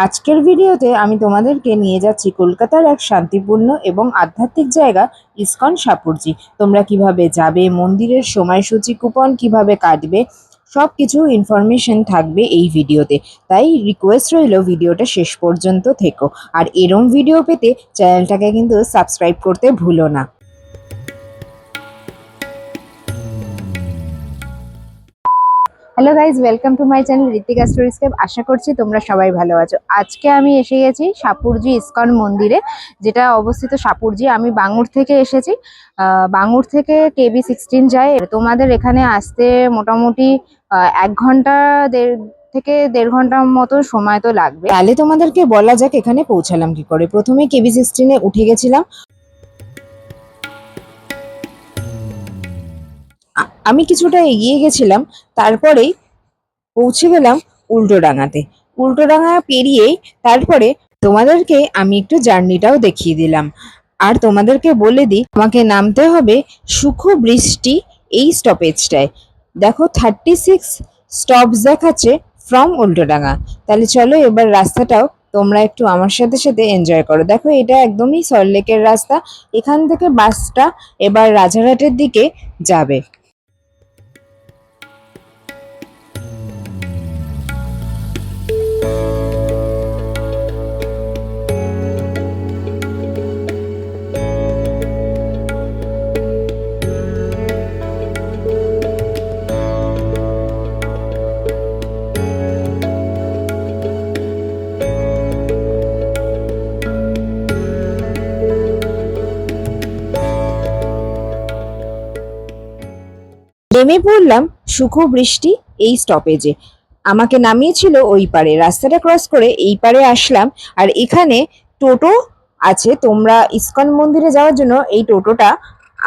আজকের ভিডিওতে আমি তোমাদেরকে নিয়ে যাচ্ছি কলকাতার এক শান্তিপূর্ণ এবং আধ্যাত্মিক জায়গা ইসকন সাপুরজি। তোমরা কিভাবে যাবে, মন্দিরের সময়সূচি, কুপন কিভাবে কাটবে, সব কিছু ইনফরমেশন থাকবে এই ভিডিওতে। তাই রিকোয়েস্ট রইল ভিডিওটা শেষ পর্যন্ত থেকো। আর এরম ভিডিও পেতে চ্যানেলটাকে কিন্তু সাবস্ক্রাইব করতে ভুলো না। Hello guys, welcome to my channel Ritika Storyscape. আশা করছি তোমরা সবাই ভালো আছো। আজকে আমি এসে গেছি সাপুরজি ইসকন মন্দিরে, যেটা অবস্থিত সাপুরজি। আমি বাঙুর থেকে এসেছি। বাঙুর থেকে KB-16 যায়। তোমাদের এখানে আসতে মোটামুটি 1 ঘন্টা থেকে 1.5 ঘন্টার মতো সময় তো লাগবে। তাহলে তোমাদেরকে বলা যাক এখানে পৌঁছালাম কি করে। প্রথমে KB-16 উঠে গেছিলাম। আমি কিছুটা এগিয়ে গেছিলাম, তারপরেই পৌঁছে গেলাম উল্টোডাঙাতে। উল্টোডাঙা পেরিয়েই তারপরে তোমাদেরকে আমি একটু জার্নিটাও দেখিয়ে দিলাম। আর তোমাদেরকে বলে দিই, আমাকে নামতে হবে সুখ বৃষ্টি এই স্টপেজটায়। দেখো 36 স্টপস দেখাচ্ছে ফ্রম উল্টোডাঙা। তাহলে চলো এবার রাস্তাটাও তোমরা একটু আমার সাথে সাথে এনজয় করো। দেখো এটা একদমই সল্টলেকের রাস্তা। এখান থেকে বাসটা এবার রাজারহাটের দিকে যাবে। নেমে পড়লাম সুখ বৃষ্টি এই স্টপেজে। আমাকে নামিয়েছিল ওই পারে। রাস্তাটা ক্রস করে এই পারে আসলাম। আর এখানে টোটো আছে। তোমরা ইসকন মন্দিরে যাওয়ার জন্য এই টোটোটা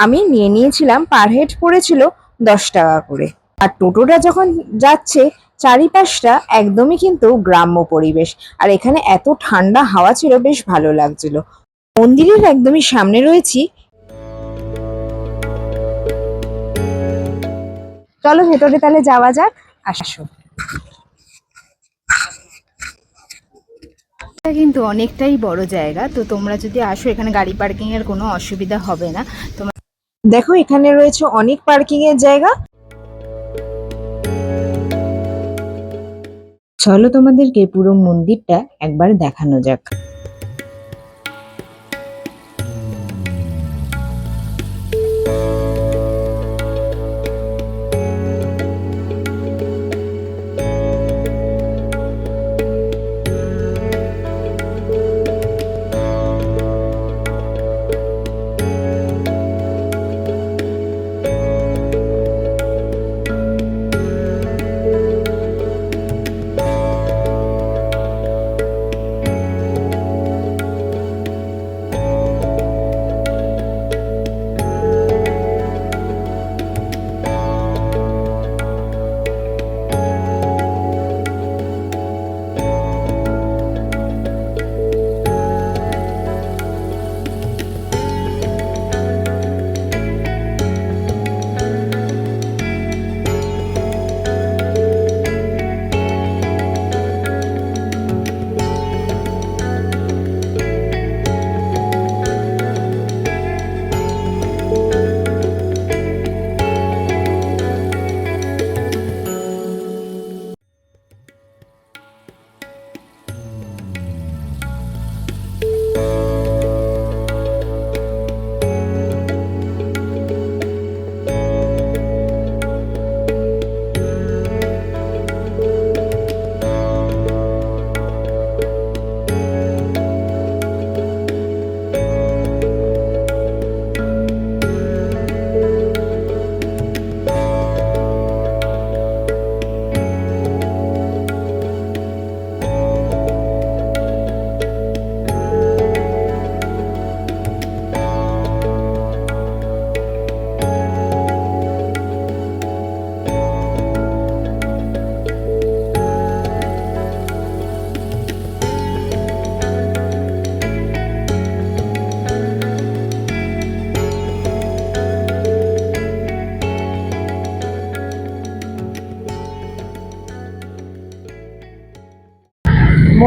আমি নিয়ে নিয়েছিলাম। পার হেড পড়েছিল 10 টাকা করে। আর টোটোটা যখন যাচ্ছে, চারিপাশটা একদমই কিন্তু গ্রাম্য পরিবেশ। আর এখানে এত ঠান্ডা হাওয়া ছিল, বেশ ভালো লাগছিল। মন্দিরের একদমই সামনে রয়েছি। চলো ভেতরে তাহলে যাওয়া যাক। আসো। এটা কিন্তু অনেকটাই বড় জায়গা, তো তোমরা যদি আসো এখানে গাড়ি পার্কিং এর কোনো অসুবিধা হবে না। তোমরা দেখো এখানে রয়েছে অনেক পার্কিং এর জায়গা। চলো তোমাদেরকে পুরো মন্দিরটা একবার দেখানো যাক।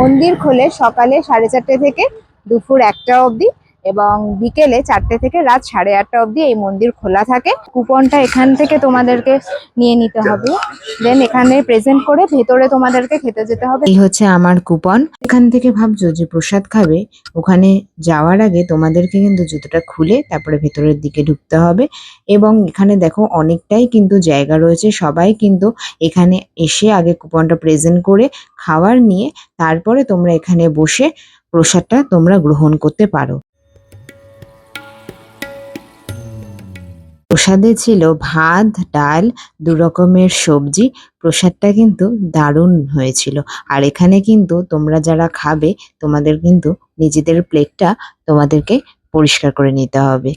মন্দির খোলে সকালে 4:30 থেকে দুপুর 1টা অবধি, এবং বিকেলে 4টে থেকে রাত 8:30 অবধি এই মন্দির খোলা থাকে। কুপনটা এখান থেকে তোমাদেরকে নিয়ে নিতে হবে, দেন এখানে প্রেজেন্ট করে ভেতরে তোমাদেরকে খেতে যেতে হবে। এই হচ্ছে আমার কুপন। এখান থেকে ভাবছো যে প্রসাদ খাবে, ওখানে যাওয়ার আগে তোমাদেরকে কিন্তু জুতোটা খুলে তারপরে ভেতরের দিকে ঢুকতে হবে। এবং এখানে দেখো অনেকটাই কিন্তু জায়গা রয়েছে, সবাই কিন্তু এখানে এসে আগে কুপনটা প্রেজেন্ট করে খাবার নিয়ে তারপরে তোমরা এখানে বসে প্রসাদটা তোমরা গ্রহণ করতে পারো। প্রসাদে ছিল ভাত, ডাল, 2 রকমের সবজি। প্রসাদটা কিন্তু দারুণ হয়েছিল। আর এখানে কিন্তু তোমরা যারা খাবে তোমাদের কিন্তু নিজেদের প্লেটটা তোমাদেরকে পরিষ্কার করে নিতে হবে।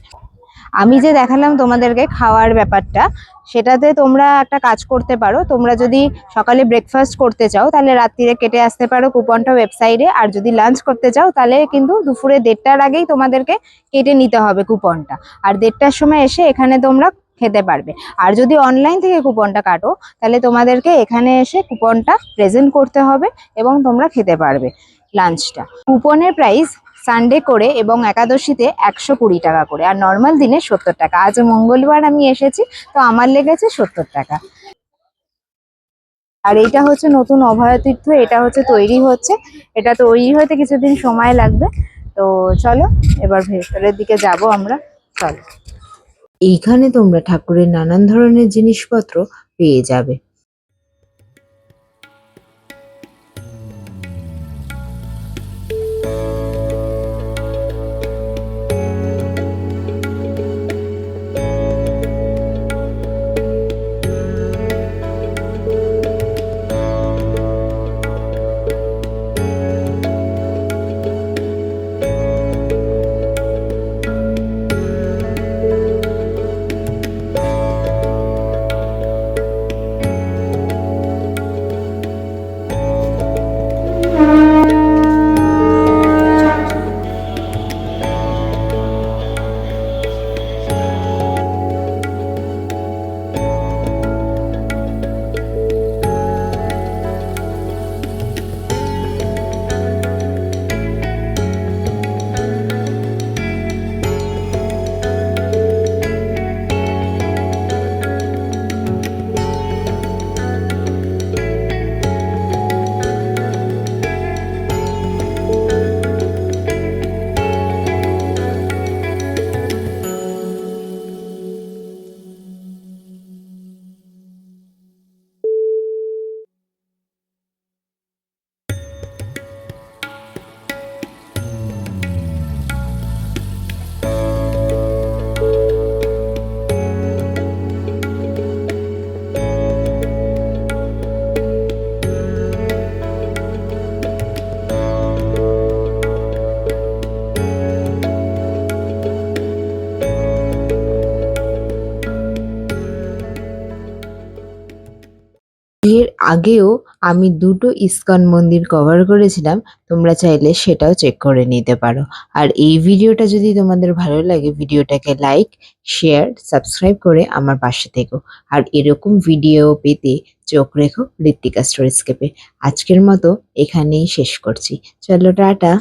আমি যে দেখালাম তোমাদেরকে খাওয়ার ব্যাপারটা, সেটাতে তোমরা একটা কাজ করতে পারো। তোমরা যদি সকালে ব্রেকফাস্ট করতে চাও তাহলে রাত্রিরে কেটে আসতে পারো কুপনটা ওয়েবসাইটে, আর যদি লাঞ্চ করতে চাও তাহলে কিন্তু দুপুরে 1:30টার আগেই তোমাদেরকে কেটে নিতে হবে কুপনটা, আর 1:30টার সময় এসে এখানে তোমরা খেতে পারবে। আর যদি অনলাইন থেকে কুপনটা কাটো তাহলে তোমাদেরকে এখানে এসে কুপনটা প্রেজেন্ট করতে হবে এবং তোমরা খেতে পারবে লাঞ্চটা। কুপনের প্রাইস সানডে করে এবং একাদশীতে 120 টাকা করে, আর নর্মাল দিনে 70 টাকা। আজ মঙ্গলবার আমি এসেছি, তো আমার লেগেছে 70 টাকা। আর এইটা হচ্ছে নতুন অভয় তীর্থ, এটা হচ্ছে তৈরি হচ্ছে, এটা তৈরি হতে কিছুদিন সময় লাগবে। তো চলো এবার ভেতরের দিকে যাব আমরা, চলো। এইখানে তোমরা ঠাকুরের নানান ধরনের জিনিসপত্র পেয়ে যাবে। এর আগেও আমি 2টো ইসকন মন্দির কভার করেছিলাম, তোমরা চাইলে সেটাও চেক করে নিতে পারো। আর এই ভিডিওটা যদি তোমাদের ভালো লাগে, ভিডিওটাকে লাইক, শেয়ার, সাবস্ক্রাইব করে আমার পাশে থেকো। আর এরকম ভিডিও পেতে চোখ রেখো ঋত্বিকা স্টোরিস্কেপে। আজকের মতো এখানেই শেষ করছি, চলো টাটা।